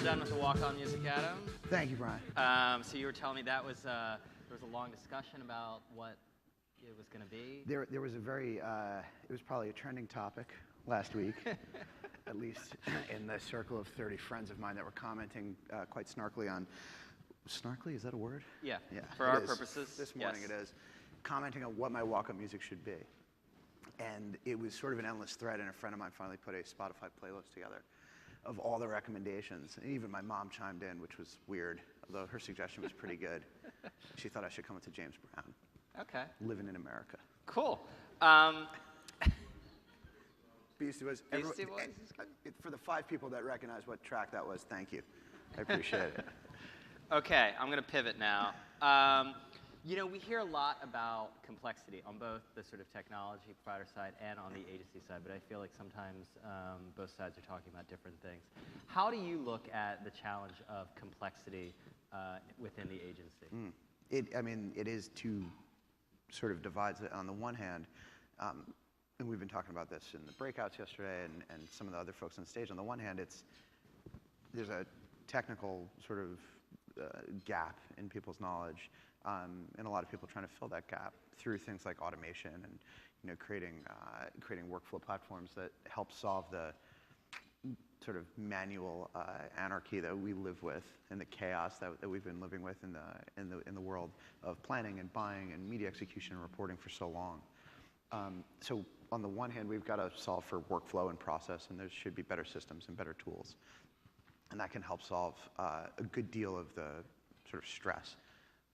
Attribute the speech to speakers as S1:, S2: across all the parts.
S1: done with the Walk-On Music, Adam.
S2: Thank you, Brian.
S1: So you were telling me that was there was a long discussion about what it was going to be.
S2: There was a very, it was probably a trending topic last week, at least in the circle of 30 friends of mine that were commenting quite snarkily on, snarkily, is that a word?
S1: Yeah,
S2: yeah
S1: for our purposes.
S2: This morning it is, commenting on what my walk-up music should be. And it was sort of an endless thread, and a friend of mine finally put a Spotify playlist together of all the recommendations. And even my mom chimed in, which was weird, although her suggestion was pretty good. She thought I should come up to James Brown.
S1: Okay.
S2: Living in America.
S1: Cool.
S2: Beastie Boys.
S1: Beastie Boys
S2: for the 5 people that recognize what track that was, thank you. I appreciate it.
S1: Okay, I'm going to pivot now. You know, we hear a lot about complexity on both the sort of technology provider side and on the agency side, but I feel like sometimes both sides are talking about different things. How do you look at the challenge of complexity within the agency?
S2: It is two sort of divides. On the one hand, and we've been talking about this in the breakouts yesterday and some of the other folks on stage. On the one hand, there's a technical sort of gap in people's knowledge, and a lot of people trying to fill that gap through things like automation and creating workflow platforms that help solve the sort of manual anarchy that we live with and the chaos that we've been living with in the world of planning and buying and media execution and reporting for so long. So on the one hand, we've got to solve for workflow and process, and there should be better systems and better tools. And that can help solve a good deal of the sort of stress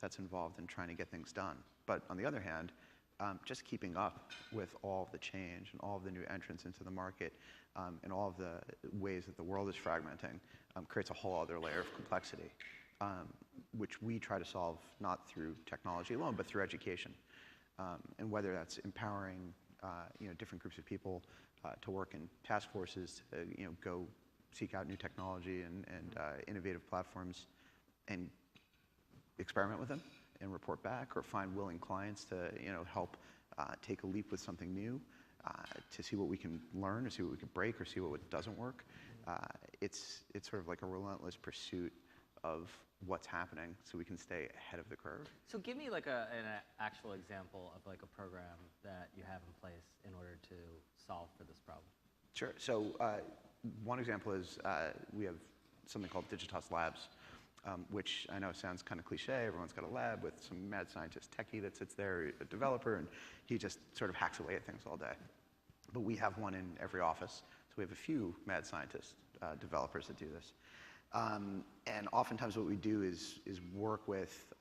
S2: that's involved in trying to get things done. But on the other hand, just keeping up with all of the change and all of the new entrants into the market and all of the ways that the world is fragmenting creates a whole other layer of complexity, which we try to solve not through technology alone, but through education. And whether that's empowering different groups of people to work in task forces, to go seek out new technology and innovative platforms and experiment with them and report back, or find willing clients to help take a leap with something new, to see what we can learn, or see what we can break, or see what doesn't work. It's sort of like a relentless pursuit of what's happening so we can stay ahead of the curve.
S1: So give me like an actual example of like a program that you have in place in order to solve for this problem.
S2: Sure. So one example is we have something called Digitas Labs, which I know sounds kind of cliche. Everyone's got a lab with some mad scientist techie that sits there, a developer, and he just sort of hacks away at things all day. But we have one in every office, so we have a few mad scientist developers that do this. And oftentimes what we do is work with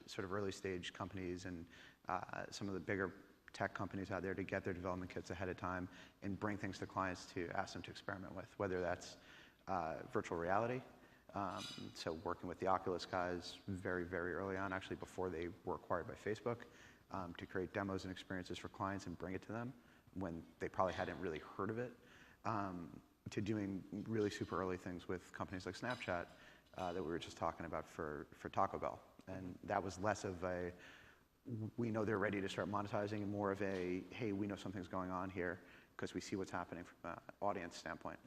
S2: sort of early stage companies and some of the bigger tech companies out there to get their development kits ahead of time and bring things to clients to ask them to experiment with, whether that's virtual reality. So working with the Oculus guys very, very early on, actually before they were acquired by Facebook, to create demos and experiences for clients and bring it to them when they probably hadn't really heard of it, to doing really super early things with companies like Snapchat that we were just talking about for Taco Bell. And that was less of a, we know they're ready to start monetizing, and more of a, hey, we know something's going on here because we see what's happening from an audience standpoint.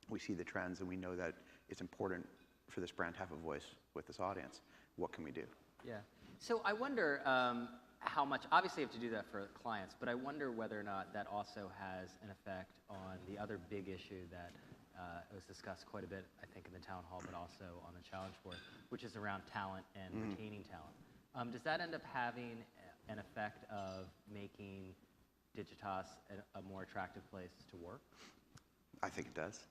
S2: We see the trends, and we know that it's important for this brand to have a voice with this audience. What can we do?
S1: Yeah. So I wonder how much, obviously you have to do that for clients, but I wonder whether or not that also has an effect on the other big issue that was discussed quite a bit, I think, in the town hall, but also on the challenge board, which is around talent and retaining talent. Does that end up having an effect of making Digitas a more attractive place to work?
S2: I think it does.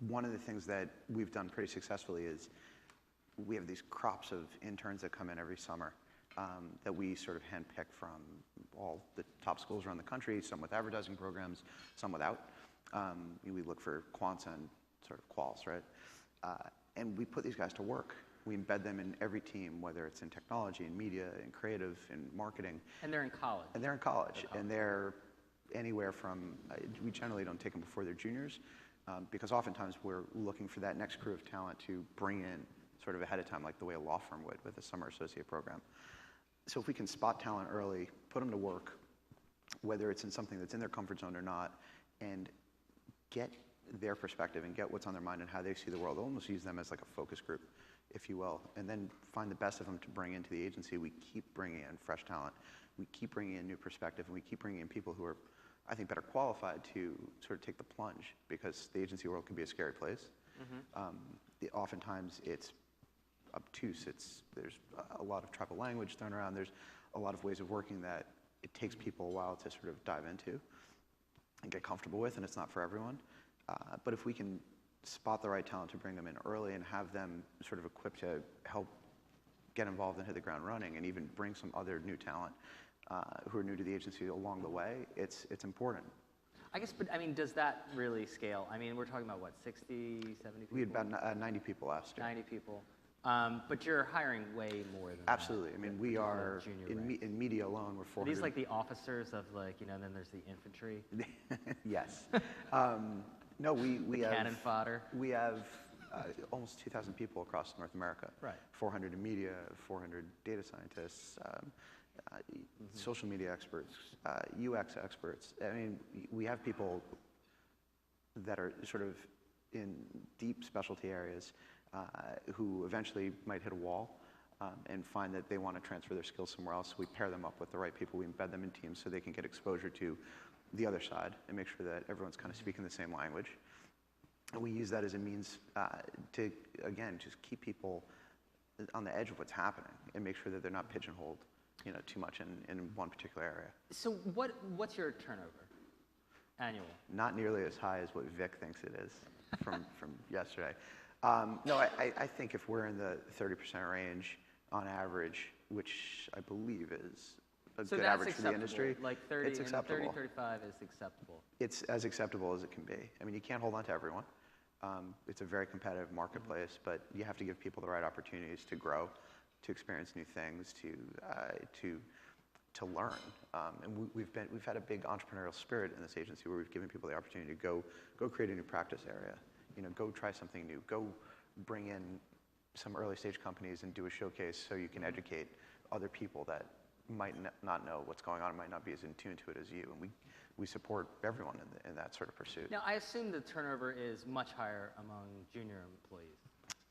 S2: One of the things that we've done pretty successfully is we have these crops of interns that come in every summer that we sort of handpick from all the top schools around the country, some with advertising programs, some without. We look for quants and sort of quals, right? And we put these guys to work. We embed them in every team, whether it's in technology, in media, in creative, in marketing.
S1: And they're in college.
S2: And they're in college. And they're anywhere from, we generally don't take them before they're juniors, because oftentimes we're looking for that next crew of talent to bring in sort of ahead of time, like the way a law firm would with a summer associate program. So if we can spot talent early, put them to work, whether it's in something that's in their comfort zone or not, and get their perspective and get what's on their mind and how they see the world. Almost use them as like a focus group, if you will, and then find the best of them to bring into the agency. We keep bringing in fresh talent. We keep bringing in new perspective, and we keep bringing in people who are, I think, better qualified to sort of take the plunge, because the agency world can be a scary place. Oftentimes it's obtuse. There's a lot of tribal language thrown around. There's a lot of ways of working that it takes people a while to sort of dive into and get comfortable with, and it's not for everyone. But if we can spot the right talent to bring them in early and have them sort of equipped to help get involved and hit the ground running, and even bring some other new talent who are new to the agency along the way, it's important.
S1: I guess, but I mean, does that really scale? I mean, we're talking about what, 60, 70 people?
S2: We had about 90 people last year.
S1: 90 people. But you're hiring way more than
S2: Absolutely.
S1: that.
S2: I mean, we are, in media alone, we're 400.
S1: Are these like the officers of, like, you know, then there's the infantry?
S2: Yes. No, we have
S1: cannon fodder?
S2: We have almost 2,000 people across North America.
S1: Right.
S2: 400 in media, 400 data scientists, social media experts, UX experts. I mean, we have people that are sort of in deep specialty areas who eventually might hit a wall and find that they want to transfer their skills somewhere else. We pair them up with the right people. We embed them in teams so they can get exposure to the other side and make sure that everyone's kind of speaking the same language. And we use that as a means to, again, just keep people on the edge of what's happening and make sure that they're not pigeonholed, you know, too much in one particular area.
S1: So what's your turnover annual?
S2: Not nearly as high as what Vic thinks it is from yesterday. No, I think if we're in the 30% range on average, which I believe is a good average for the industry,
S1: like 30,
S2: it's acceptable.
S1: 30, 35 is acceptable.
S2: It's as acceptable as it can be. I mean, you can't hold on to everyone. It's a very competitive marketplace, but you have to give people the right opportunities to grow, to experience new things, to learn. And we've had a big entrepreneurial spirit in this agency where we've given people the opportunity to go create a new practice area. You know, go try something new. Go bring in some early stage companies and do a showcase so you can educate other people that might not know what's going on, might not be as in tune to it as you. And we support everyone in that sort of pursuit.
S1: Now, I assume the turnover is much higher among junior employees.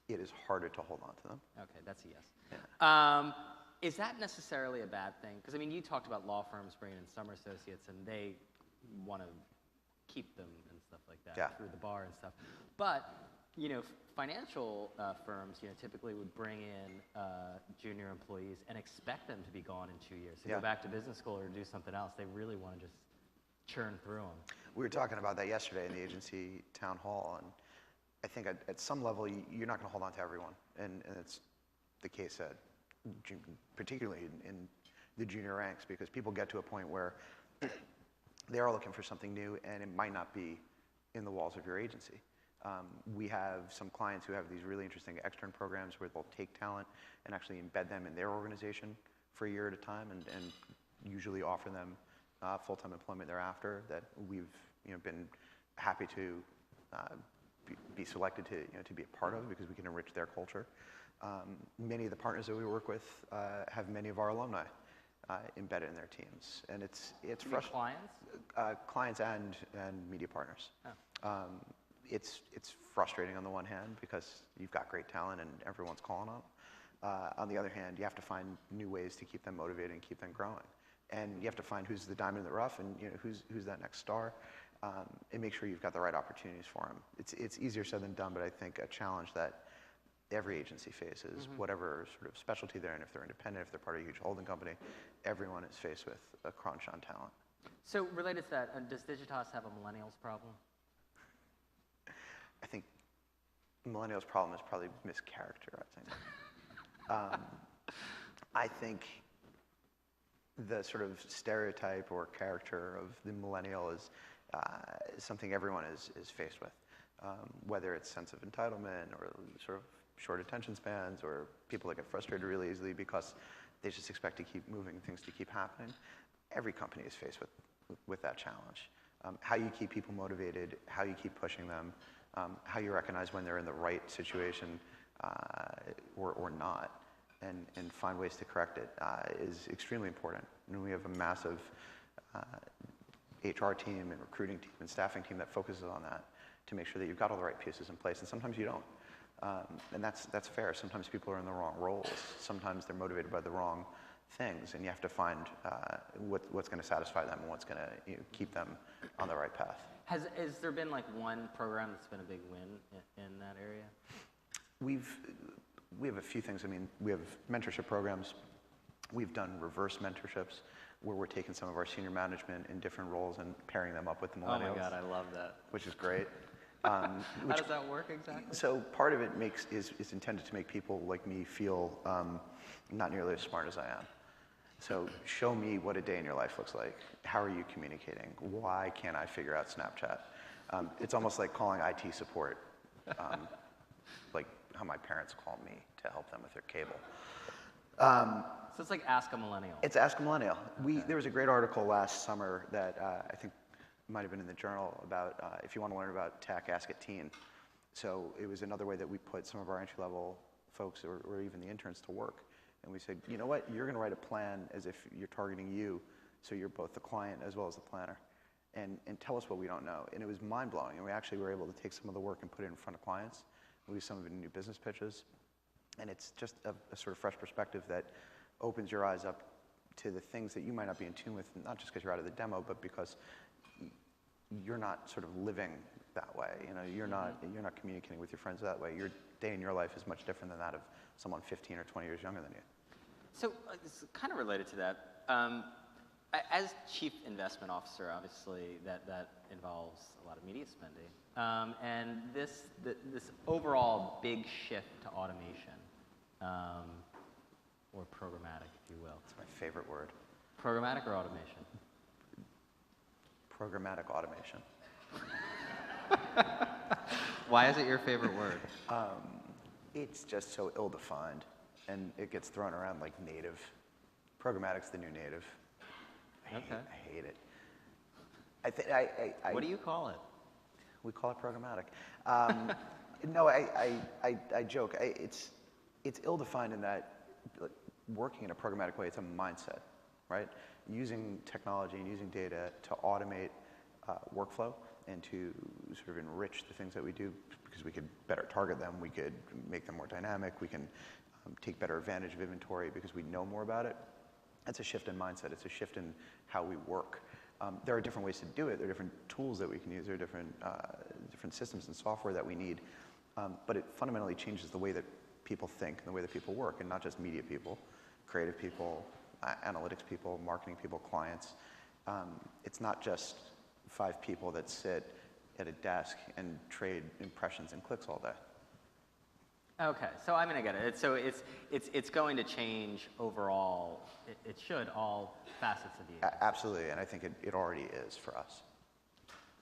S2: It is harder to hold on to them.
S1: Okay, that's a yes.
S2: Yeah.
S1: Is that necessarily a bad thing? Because, I mean, you talked about law firms bringing in summer associates, and they want to keep them and stuff like that through the bar and stuff. But, you know, financial firms, you know, typically would bring in junior employees and expect them to be gone in 2 years. To go back to business school or do something else, they really want to just churn through them.
S2: We were talking about that yesterday in the agency town hall, and I think at some level you're not going to hold on to everyone, and it's the case at particularly in the junior ranks, because people get to a point where they are looking for something new, and it might not be in the walls of your agency. We have some clients who have these really interesting extern programs where they'll take talent and actually embed them in their organization for a year at a time, and usually offer them full-time employment thereafter, that we've been happy to be selected to be a part of, because we can enrich their culture. Many of the partners that we work with have many of our alumni embedded in their teams, and it's frustrating.
S1: Clients?
S2: Clients and media partners.
S1: Oh.
S2: It's frustrating on the one hand because you've got great talent and everyone's calling on them. On the other hand, you have to find new ways to keep them motivated and keep them growing, and you have to find who's the diamond in the rough and who's that next star, and make sure you've got the right opportunities for them. It's easier said than done, but I think a challenge that every agency faces, whatever sort of specialty they're in, if they're independent, if they're part of a huge holding company, everyone is faced with a crunch on talent.
S1: So related to that, does Digitas have a millennials problem?
S2: I think millennials' problem is probably mischaracterizing. I think the sort of stereotype or character of the millennial is something everyone is faced with, whether it's sense of entitlement or sort of short attention spans, or people that get frustrated really easily because they just expect to keep moving, things to keep happening. Every company is faced with that challenge. How you keep people motivated, how you keep pushing them, how you recognize when they're in the right situation or not, and find ways to correct it is extremely important. And we have a massive HR team and recruiting team and staffing team that focuses on that to make sure that you've got all the right pieces in place, and sometimes you don't. And that's fair. Sometimes people are in the wrong roles. Sometimes they're motivated by the wrong things, and you have to find what's going to satisfy them and what's going to keep them on the right path.
S1: Has there been like one program that's been a big win in that area?
S2: We have a few things. I mean, we have mentorship programs. We've done reverse mentorships where we're taking some of our senior management in different roles and pairing them up with the millennials.
S1: Oh my God, I love that.
S2: Which is great.
S1: How does that work exactly?
S2: So part of it is intended to make people like me feel not nearly as smart as I am. So show me what a day in your life looks like. How are you communicating? Why can't I figure out Snapchat? It's almost like calling IT support, like how my parents call me to help them with their cable.
S1: So it's like Ask a Millennial.
S2: It's Ask a Millennial.
S1: Okay.
S2: There was a great article last summer that I think might have been in the journal about if you want to learn about tech, ask a teen. So it was another way that we put some of our entry-level folks or even the interns to work. And we said, you know what, you're going to write a plan as if you're targeting you, so you're both the client as well as the planner. And tell us what we don't know. And it was mind-blowing. And we actually were able to take some of the work and put it in front of clients. We use some of it in new business pitches. And it's just a sort of fresh perspective that opens your eyes up to the things that you might not be in tune with, not just because you're out of the demo, but because you're not sort of living that way. You know, you're not communicating with your friends that way. Your day in your life is much different than that of someone 15 or 20 years younger than you.
S1: So it's kind of related to that. As chief investment officer, obviously that involves a lot of media spending, and this overall big shift to automation, or programmatic, if you will.
S2: It's my favorite word.
S1: Programmatic or automation?
S2: Programmatic automation.
S1: Why is it your favorite word?
S2: It's just so ill-defined, and it gets thrown around like native. Programmatic's the new native. I hate it.
S1: What do you call it?
S2: We call it programmatic. No, I joke. It's ill-defined in that working in a programmatic way, it's a mindset, right? Using technology and using data to automate workflow and to sort of enrich the things that we do because we could better target them, we could make them more dynamic, we can take better advantage of inventory because we know more about it. That's a shift in mindset. It's a shift in how we work. There are different ways to do it. There are different tools that we can use. There are different systems and software that we need. But it fundamentally changes the way that people think and the way that people work, and not just media people, creative people, analytics people, marketing people, clients. It's not just 5 people that sit at a desk and trade impressions and clicks all day.
S1: Okay, so I mean, I get it. So it's going to change overall. It should, all facets of the agency.
S2: Absolutely, and I think it already is for us.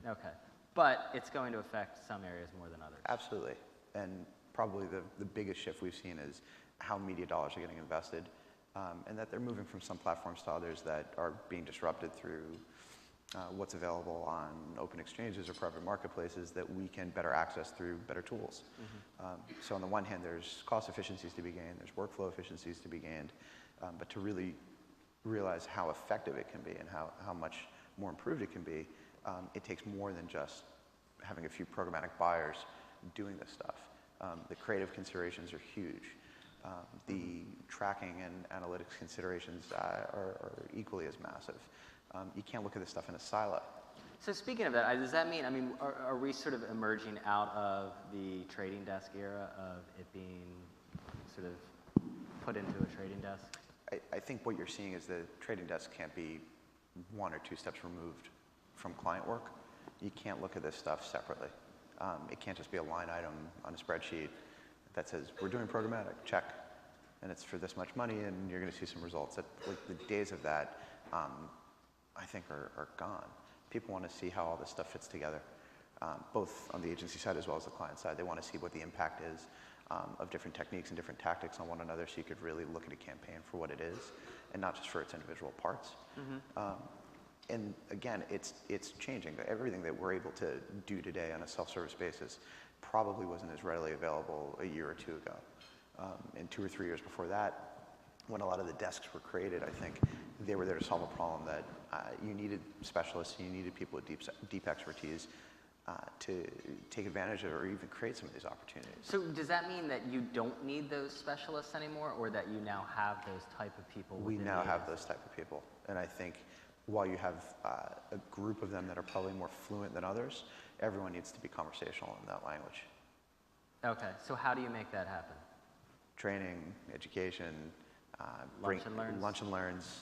S1: Okay, but it's going to affect some areas more than others.
S2: Absolutely, and probably the biggest shift we've seen is how media dollars are getting invested, and that they're moving from some platforms to others that are being disrupted through what's available on open exchanges or private marketplaces that we can better access through better tools. So on the one hand, there's cost efficiencies to be gained, there's workflow efficiencies to be gained, but to really realize how effective it can be and how much more improved it can be, it takes more than just having a few programmatic buyers doing this stuff. The creative considerations are huge. The tracking and analytics considerations are equally as massive. You can't look at this stuff in a silo.
S1: So speaking of that, does that mean, I mean, are we sort of emerging out of the trading desk era of it being sort of put into a trading desk?
S2: I think what you're seeing is the trading desk can't be 1 or 2 steps removed from client work. You can't look at this stuff separately. It can't just be a line item on a spreadsheet that says, we're doing programmatic, check. And it's for this much money, and you're going to see some results. Like, the days of that, I think, are gone. People want to see how all this stuff fits together, both on the agency side as well as the client side. They want to see what the impact is of different techniques and different tactics on one another, so you could really look at a campaign for what it is, and not just for its individual parts. And again, it's changing. Everything that we're able to do today on a self-service basis probably wasn't as readily available a year or 2 ago. And 2 or 3 years before that, when a lot of the desks were created, I think they were there to solve a problem that you needed specialists, you needed people with deep expertise, to take advantage of or even create some of these opportunities.
S1: So does that mean that you don't need those specialists anymore, or that you now have those type of people?
S2: We
S1: within
S2: now
S1: the
S2: have
S1: agency?
S2: those type of people, and I think while you have a group of them that are probably more fluent than others, everyone needs to be conversational in that language.
S1: Okay, so how do you make that happen?
S2: Training, education,
S1: Lunch and learns?
S2: Lunch and learns.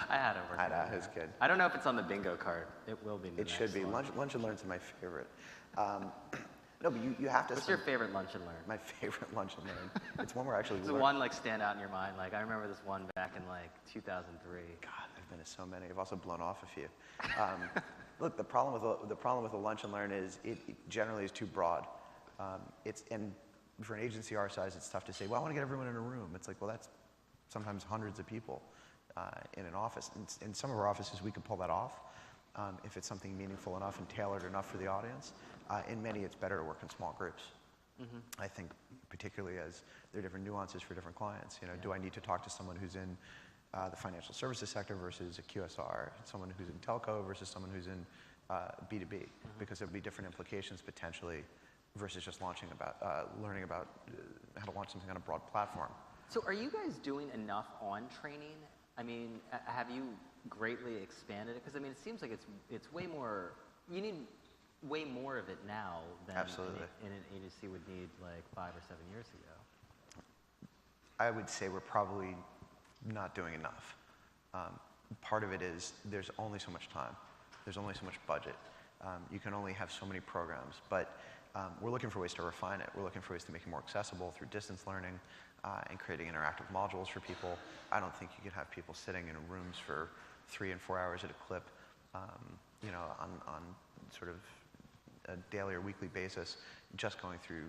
S1: I had it working.
S2: That was good.
S1: I don't know if it's on the bingo card. It will be. In the
S2: It should
S1: next
S2: be.
S1: one.
S2: Lunch and learns are my favorite. No, but you have to.
S1: What's your favorite lunch and learn?
S2: My favorite lunch and learn. It's one where I actually
S1: Does
S2: learn.
S1: one like stand out in your mind? Like I remember this one back in like 2003.
S2: God, I've been to so many. I've also blown off a few. Look, the problem with a lunch and learn is it generally is too broad. And for an agency our size, it's tough to say, well, I want to get everyone in a room. It's like, well, that's sometimes hundreds of people in an office. In some of our offices, we can pull that off if it's something meaningful enough and tailored enough for the audience. In many, it's better to work in small groups. I think particularly as there are different nuances for different clients. You know, do I need to talk to someone who's in the financial services sector versus a QSR, someone who's in telco versus someone who's in B2B, because there'll be different implications potentially versus just learning about how to launch something on a broad platform.
S1: So are you guys doing enough on training? I mean, have you greatly expanded it? Because I mean, it seems like it's way more. You need way more of it now than
S2: Absolutely.
S1: in an agency would need like 5 or 7 years ago.
S2: I would say we're probably not doing enough. Part of it is there's only so much time. There's only so much budget. You can only have so many programs, but we're looking for ways to refine it. We're looking for ways to make it more accessible through distance learning and creating interactive modules for people. I don't think you could have people sitting in rooms for 3 and 4 hours at a clip, you know, on sort of a daily or weekly basis, just going through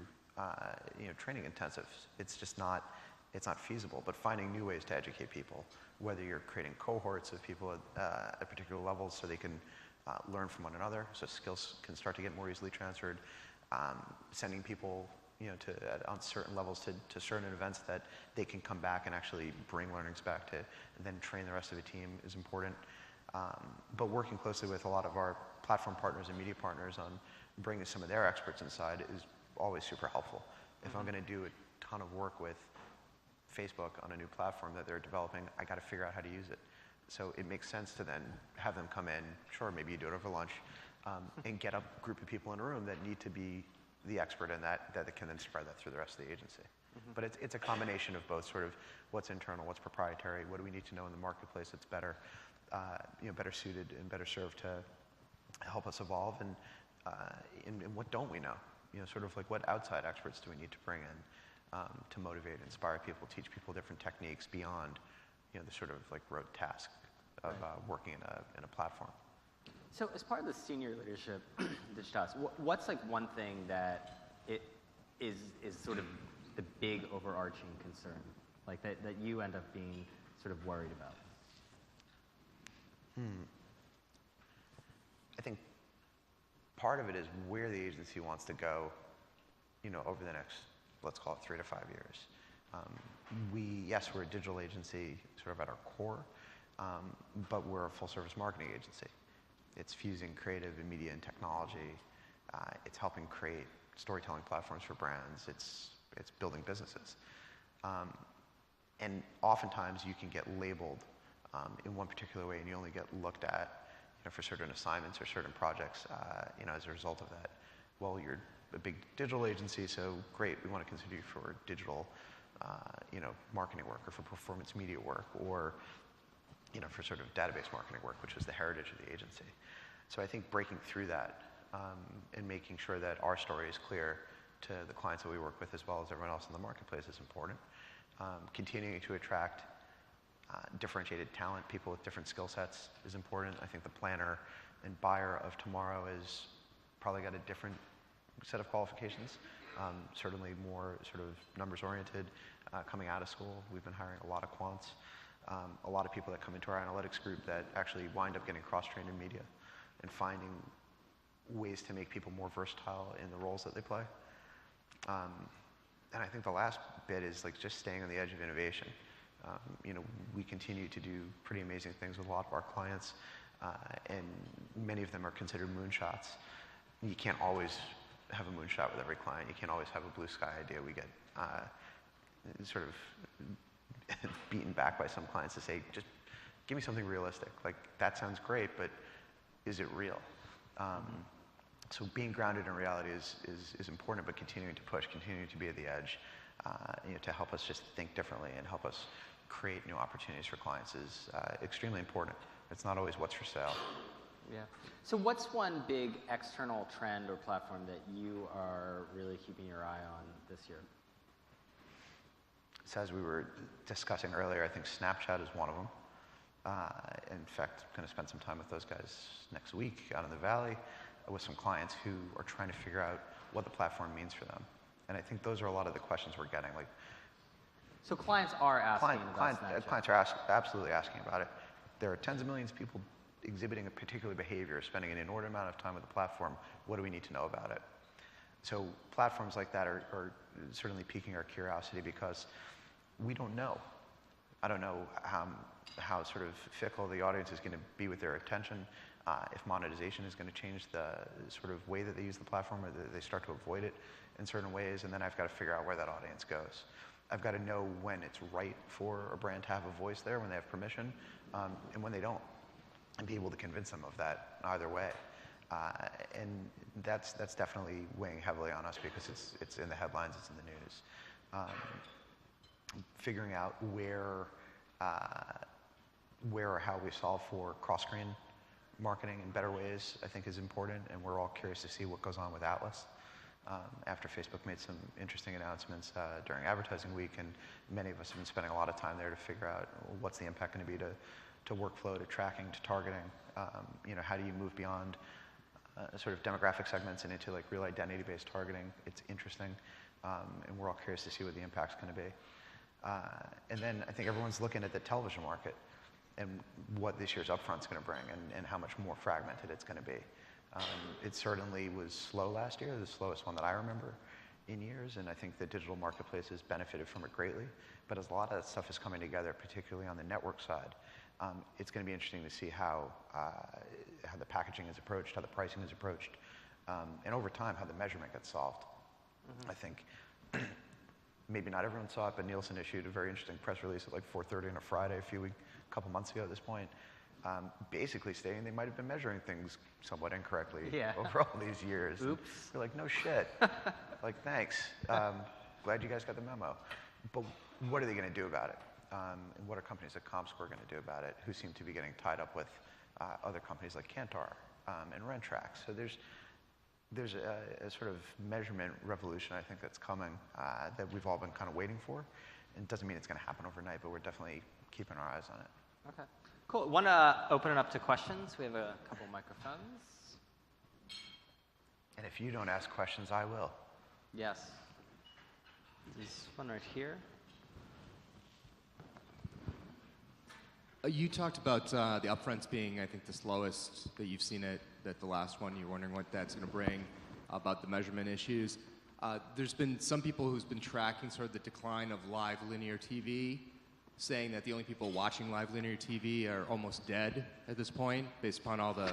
S2: you know, training intensives. It's just not feasible. But finding new ways to educate people, whether you're creating cohorts of people at particular levels so they can learn from one another, so skills can start to get more easily transferred, sending people, you know, on certain levels to certain events that they can come back and actually bring learnings back to, and then train the rest of the team is important. But working closely with a lot of our platform partners and media partners on bringing some of their experts inside is always super helpful. If I'm going to do a ton of work with Facebook on a new platform that they're developing, I got to figure out how to use it. So it makes sense to then have them come in, sure, maybe you do it over lunch, and get a group of people in a room that need to be the expert in that can then spread that through the rest of the agency. But it's a combination of both sort of what's internal, what's proprietary, what do we need to know in the marketplace that's better, you know, better suited and better served to help us evolve, and what don't we know? You know, sort of like what outside experts do we need to bring in to motivate, inspire people, teach people different techniques beyond, you know, the sort of like rote task of working in a platform.
S1: So as part of the senior leadership, Digitas, what's like one thing that it is sort of the big overarching concern, like that you end up being sort of worried about?
S2: I think part of it is where the agency wants to go, you know, over the next, let's call it 3 to 5 years. Yes, we're a digital agency sort of at our core, but we're a full service marketing agency. It's fusing creative and media and technology. It's helping create storytelling platforms for brands. It's building businesses. And oftentimes you can get labeled in one particular way and you only get looked at, you know, for certain assignments or certain projects, you know, as a result of that. Well, you're a big digital agency, so great, we want to consider you for digital, you know, marketing work, or for performance media work, or, you know, for sort of database marketing work, which was the heritage of the agency. So I think breaking through that and making sure that our story is clear to the clients that we work with as well as everyone else in the marketplace is important. Continuing to attract differentiated talent, people with different skill sets is important. I think the planner and buyer of tomorrow is probably got a different set of qualifications, certainly more sort of numbers oriented coming out of school. We've been hiring a lot of quants, a lot of people that come into our analytics group that actually wind up getting cross-trained in media and finding ways to make people more versatile in the roles that they play. And I think the last bit is like just staying on the edge of innovation. You know, we continue to do pretty amazing things with a lot of our clients. and many of them are considered moonshots. You can't always have a moonshot with every client. You can't always have a blue sky idea. We get sort of beaten back by some clients to say, just give me something realistic. Like, that sounds great, but is it real? So being grounded in reality is important, but continuing to push, continuing to be at the edge, to help us just think differently and help us create new opportunities for clients is extremely important. It's not always what's for sale.
S1: Yeah. So what's one big external trend or platform that you are really keeping your eye on this year?
S2: So as we were discussing earlier, I think Snapchat is one of them. In fact, I'm going to spend some time with those guys next week out in the Valley with some clients who are trying to figure out what the platform means for them. And I think those are a lot of the questions we're getting. Like,
S1: so clients are asking about Snapchat.
S2: Clients are absolutely asking about it. There are tens of millions of people exhibiting a particular behavior, spending an inordinate amount of time with the platform. What do we need to know about it? So platforms like that are certainly piquing our curiosity because we don't know. I don't know how sort of fickle the audience is going to be with their attention, if monetization is going to change the sort of way that they use the platform, or that they start to avoid it in certain ways, and then I've got to figure out where that audience goes. I've got to know when it's right for a brand to have a voice there, when they have permission, and when they don't, and be able to convince them of that either way. And that's definitely weighing heavily on us because it's in the headlines, it's in the news. Figuring out where or how we solve for cross-screen marketing in better ways, I think, is important, and we're all curious to see what goes on with Atlas. After Facebook made some interesting announcements during advertising week, and many of us have been spending a lot of time there to figure out what's the impact going to be to workflow, to tracking, to targeting. How do you move beyond sort of demographic segments and into like real identity-based targeting? It's interesting, and we're all curious to see what the impact's going to be. And then I think everyone's looking at the television market and what this year's upfront's going to bring, and how much more fragmented it's going to be. It certainly was slow last year, the slowest one that I remember in years, and I think the digital marketplace has benefited from it greatly. But as a lot of that stuff is coming together, particularly on the network side, it's going to be interesting to see how the packaging is approached, how the pricing is approached, and over time, how the measurement gets solved. Mm-hmm. I think maybe not everyone saw it, but Nielsen issued a very interesting press release at like 4:30 on a Friday a couple months ago at this point, basically stating they might have been measuring things somewhat incorrectly over all these years.
S1: Oops.
S2: We're like, no shit. Like, thanks. Glad you guys got the memo. But what are they going to do about it? And what are companies like ComScore going to do about it, who seem to be getting tied up with other companies like Kantar and Rentrax? So there's a sort of measurement revolution, I think, that's coming that we've all been kind of waiting for. And it doesn't mean it's going to happen overnight, but we're definitely keeping our eyes on it.
S1: Okay, cool. Want to open it up to questions? We have a couple microphones.
S2: And if you don't ask questions, I will.
S1: Yes. There's one right here.
S3: You talked about the upfronts being, I think, the slowest that you've seen it, that the last one, you're wondering what that's going to bring, about the measurement issues. There's been some people who's been tracking sort of the decline of live linear TV, saying that the only people watching live linear TV are almost dead at this point, based upon all the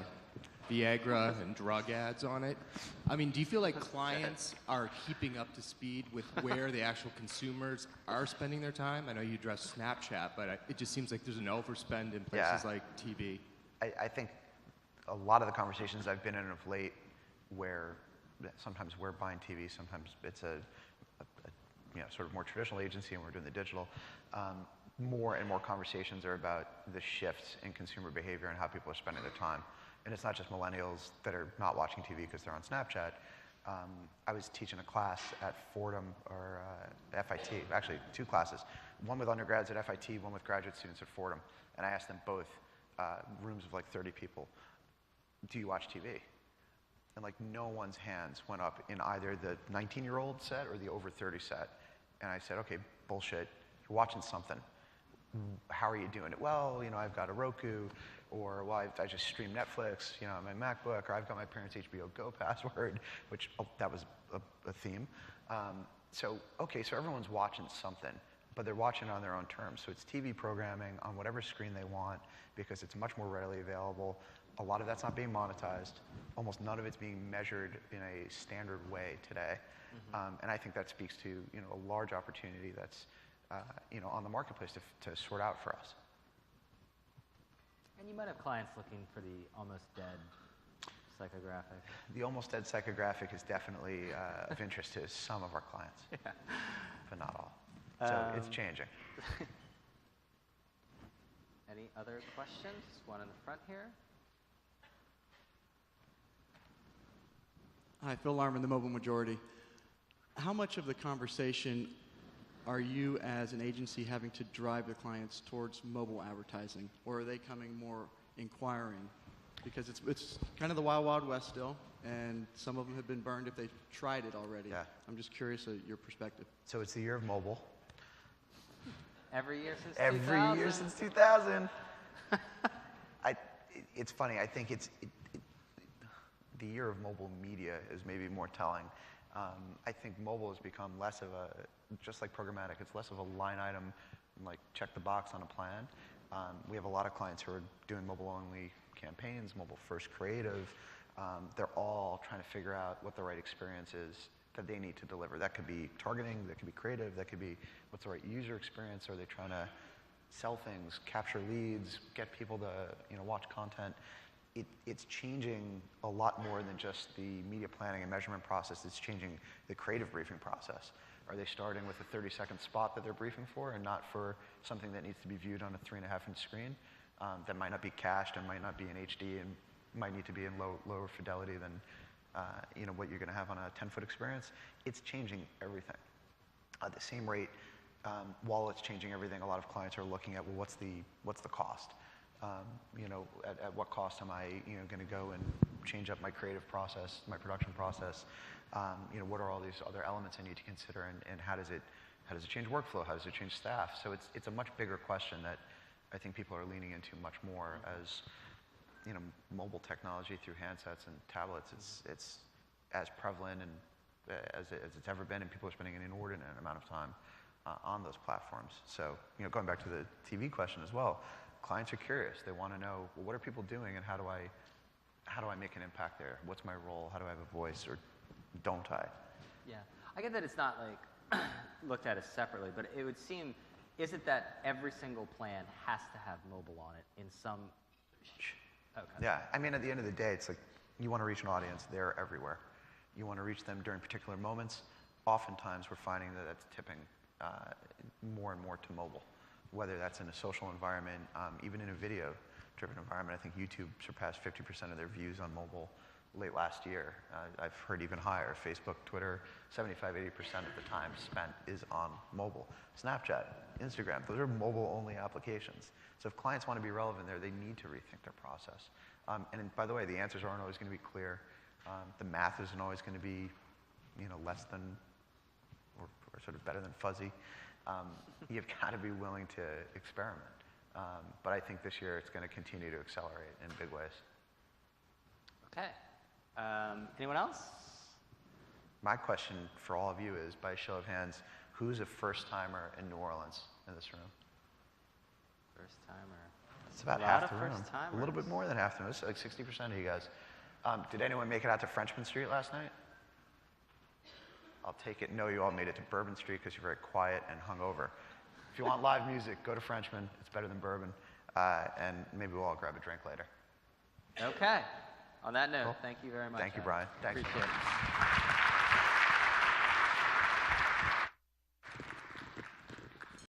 S3: Viagra and drug ads on it. I mean, do you feel like clients are keeping up to speed with where the actual consumers are spending their time? I know you addressed Snapchat, but it just seems like there's an overspend in places like TV.
S2: I think a lot of the conversations I've been in of late, where sometimes we're buying TV, sometimes it's a sort of more traditional agency and we're doing the digital, more and more conversations are about the shifts in consumer behavior and how people are spending their time. And it's not just millennials that are not watching TV because they're on Snapchat. I was teaching a class at Fordham, or FIT, actually 2 classes, one with undergrads at FIT, one with graduate students at Fordham. And I asked them both, rooms of like 30 people, do you watch TV? And like no one's hands went up in either the 19-year-old set or the over 30 set. And I said, okay, bullshit, you're watching something. How are you doing it? Well, I've got a Roku, or well, I just stream Netflix, on my MacBook, or I've got my parents' HBO Go password, which that was a theme. So everyone's watching something, but they're watching it on their own terms. So it's TV programming on whatever screen they want because it's much more readily available. A lot of that's not being monetized. Almost none of it's being measured in a standard way today. And I think that speaks to a large opportunity that's on the marketplace to sort out for us.
S1: And you might have clients looking for the almost dead psychographic.
S2: The almost dead psychographic is definitely of interest to some of our clients, but not all. So it's changing.
S1: Any other questions? One in the front here.
S4: Hi, Phil Larman, the Mobile Majority. How much of the conversation are you as an agency having to drive the clients towards mobile advertising, or are they coming more inquiring? Because it's kind of the wild, wild west still, and some of them have been burned if they've tried it already.
S2: Yeah.
S4: I'm just curious of your perspective.
S2: So it's the year of mobile.
S1: Every year since 2000?
S2: Every year since 2000. It's funny. I think the year of mobile media is maybe more telling. I think mobile has become less of just like programmatic, it's less of a line item, like check the box on a plan. We have a lot of clients who are doing mobile-only campaigns, mobile-first creative. They're all trying to figure out what the right experience is that they need to deliver. That could be targeting, that could be creative, that could be what's the right user experience. Are they trying to sell things, capture leads, get people to watch content? It's changing a lot more than just the media planning and measurement process. It's changing the creative briefing process. Are they starting with a 30-second spot that they're briefing for and not for something that needs to be viewed on a 3.5-inch screen that might not be cached and might not be in HD and might need to be in lower fidelity than what you're going to have on a 10-foot experience? It's changing everything. At the same rate, while it's changing everything, a lot of clients are looking at, well, what's the cost? At what cost am I going to go and change up my creative process, my production process? What are all these other elements I need to consider, and how does it change workflow? How does it change staff? So it's a much bigger question that I think people are leaning into much more as mobile technology through handsets and tablets. It's as prevalent and as it's ever been, and people are spending an inordinate amount of time on those platforms. So going back to the TV question as well. Clients are curious. They want to know, well, what are people doing, and how do I make an impact there? What's my role? How do I have a voice, or don't I?
S1: Yeah, I get that it's not like looked at as separately, but it would seem, is it that every single plan has to have mobile on it in some? Okay.
S2: Yeah, I mean, at the end of the day, it's like you want to reach an audience. They're everywhere. You want to reach them during particular moments. Oftentimes, we're finding that that's tipping more and more to mobile. Whether that's in a social environment, even in a video-driven environment. I think YouTube surpassed 50% of their views on mobile late last year. I've heard even higher. Facebook, Twitter, 75-80% of the time spent is on mobile. Snapchat, Instagram, those are mobile-only applications. So if clients want to be relevant there, they need to rethink their process. And by the way, the answers aren't always going to be clear. The math isn't always going to be less than or sort of better than fuzzy. You've got to be willing to experiment. But I think this year it's going to continue to accelerate in big ways.
S1: Okay. Anyone else?
S2: My question for all of you is, by a show of hands, who's a first-timer in New Orleans in this room?
S1: First-timer.
S2: It's about half the room. A little bit more than half the room. It's like 60% of you guys. Did anyone make it out to Frenchman Street last night? I'll take it. No, you all made it to Bourbon Street because you're very quiet and hungover. If you want live music, go to Frenchman. It's better than Bourbon. And maybe we'll all grab a drink later.
S1: Okay. On that note,
S2: Cool.
S1: Thank you very much.
S2: Thank you, Brian. Thanks.
S1: Appreciate it.